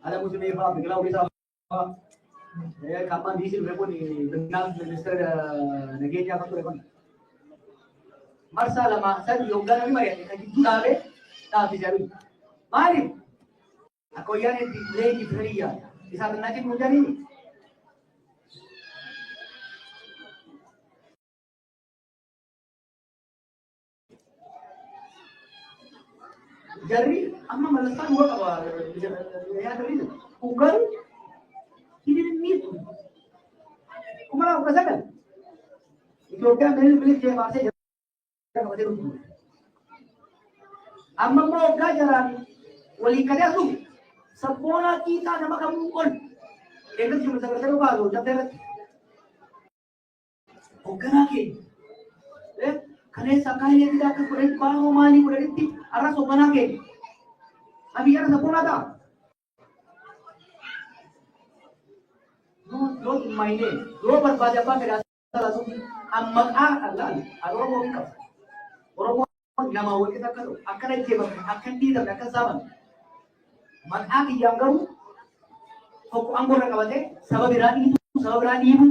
Ada musim ni apa, bigla udah sama. Ya kapan di sini berapa ni, benar minister negeri apa tu berapa? Marsa lama, saya yoga ni mari, kerja tu dah le, tahu sih jadi. Mari, aku yang ni di beri ya, di sana nanti muncul ni. Jadi, amma malasan gua apa? Ya tadi itu, ugal ini itu. Kumara apa sahaja? Itu orang beli dia bahasa jangan bahasa itu. Amma mau gajaran, wali kerja tu. Sekolah kita nama kamu kon. Kita cuma sekedar baru, jangan. Oke lagi. Kane sakai ni tidak kemudian bahu mani kemudian ti arah sopan lagi. Abi arah sopan ada. Lo maine, lo berbaca apa kerja langsung amak Allah. Orang mau ikut. Orang mau nama awak kita kalau akan ada akan tidak akan sama. Man aki yang kamu, kau anggur nak apa deh? Sabab berani itu.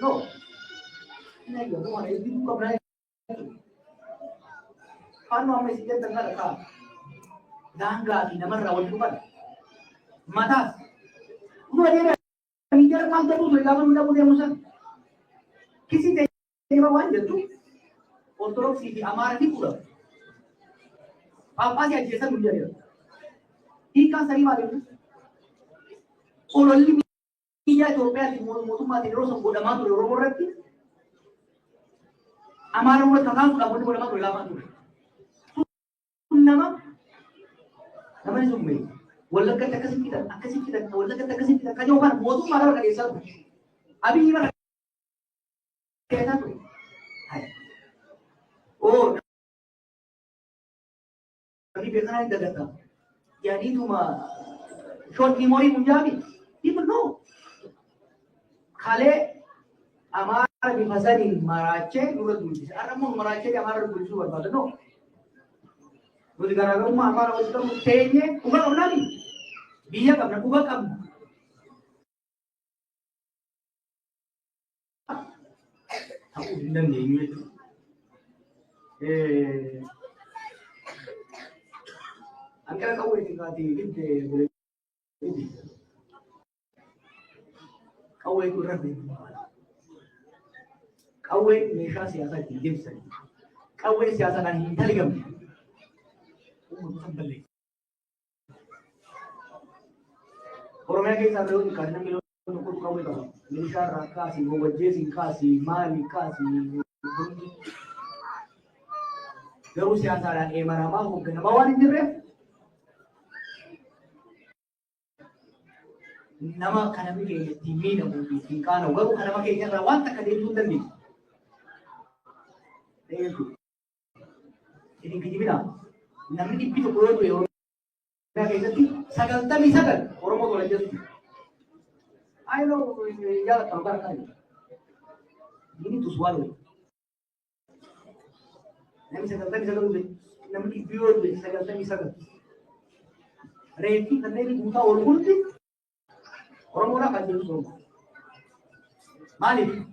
No. Ini yang mau ada itu kau berani. Paano ang may siya tanggal ka? Dahangga, naman rawal ko ba? Matas. Uno dia hindi na kang taputo, ilaban mo na muna mo sa. Kasi tayo mawan dito. Orthodox si Amara di pula. Papa siya jesa mo dia. Ika sari wale. Ololli niya to pe mo mati ro sa boda ma to ro morati. Amara mo tangang ka boda ma to ilaban to. Nama ni sumber. Walau kata kesimpitan, walau kata kesimpitan, kanya orang mau tu marah kali satu. Abi ni mana? Kena tu. Oh, kami biasa ni dah kata. Jadi tu mah short memory punjabi. People know. Kale amar di masa ni marace nurut tulis. Orang mau marace di amar tulis luar pada no. Jadi gara-gara rumah para wanita mutenya, ubah nani? Dia kan ubah kamu. Aku bilang ni itu. Angkara kau ini kati gitu boleh. Kau itu rapi. Kau ini mereka siasa tinggi sekali. Kau ini siasa nani teligam. Umur sembeli. Orang yang kita tahu karena milo nukul kau itu. Mereka rakasi, wajah singkasi, mali kasi. Terus siasa dan emara mau kenapa wanita ref? Nama kana mike timi da mubi kin kana garu kana make yan rawan ta kade tun dan ni dai ku ini gimana namni di pito ko yo na kai sati sagal tami sagal oromo to lajja ayo ya tambar kai ini tu sualo nami sagal tami sagal namni biyo sagal tami sagal reti kanne ni buta orgulti orang orang kan jadi semua. Malik,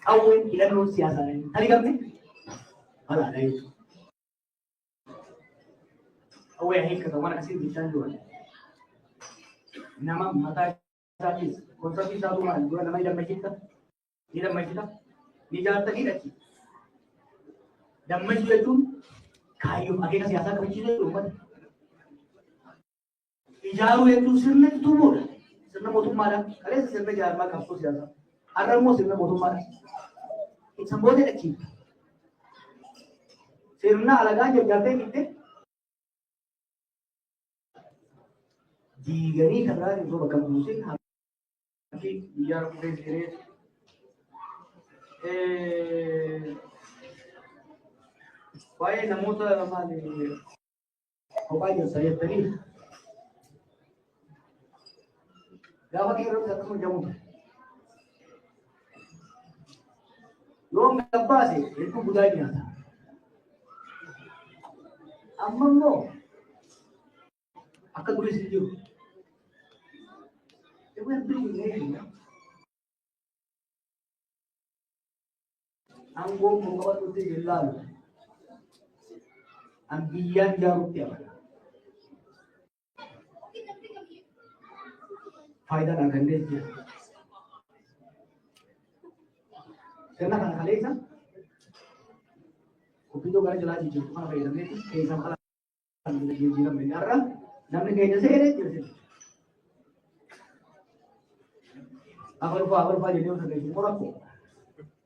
awal kita nol siasa ini. Tadi kan ni, malah ada itu. Awal yang kita mana kasih bicara dulu. Nama mata sakit, konsumsi satu mana, dua nama idam masjid, idam masjid, ni jalan tadi dah sih. Idam masjid itu kayu, akhirnya siasa kecil itu kan. Ijaru itu sirna itu mula. Sirna motum mara, kalian sirna jalan makan kampus jalan. Aramo sirna motum mara. Itu semua dia kecil. Sirna alaga jatuh kita. Jika ni kerana itu bakal musim, tapi biar beres-beres. Why namu tu nama ni? Apa yang saya tadi? Gawat kira satu jam. Long apa sih? Itu budaya. Amang lo. Akan tulis video. Itu yang penting ni. Anggung membawa tulis jelal. Ambian jauh tiap. फायदा ना करने से करना खाना खा लेगा कोई तो घर चला दीजिए तुम्हारा भाई रंगे कहीं संभाला ये जीवन में यार नमने कहीं जैसे है जैसे अगर बाजी नहीं हो सकती मोरा को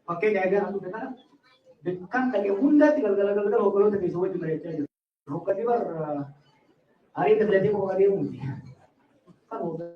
पक्के जाएगा ना तो देखा ना देखा कहीं मुंडा तिकल गल हो गलो तो किसी वजह में चाहिए हो कभी बार आरी तो जैसे को कभी मुंडी कब होगा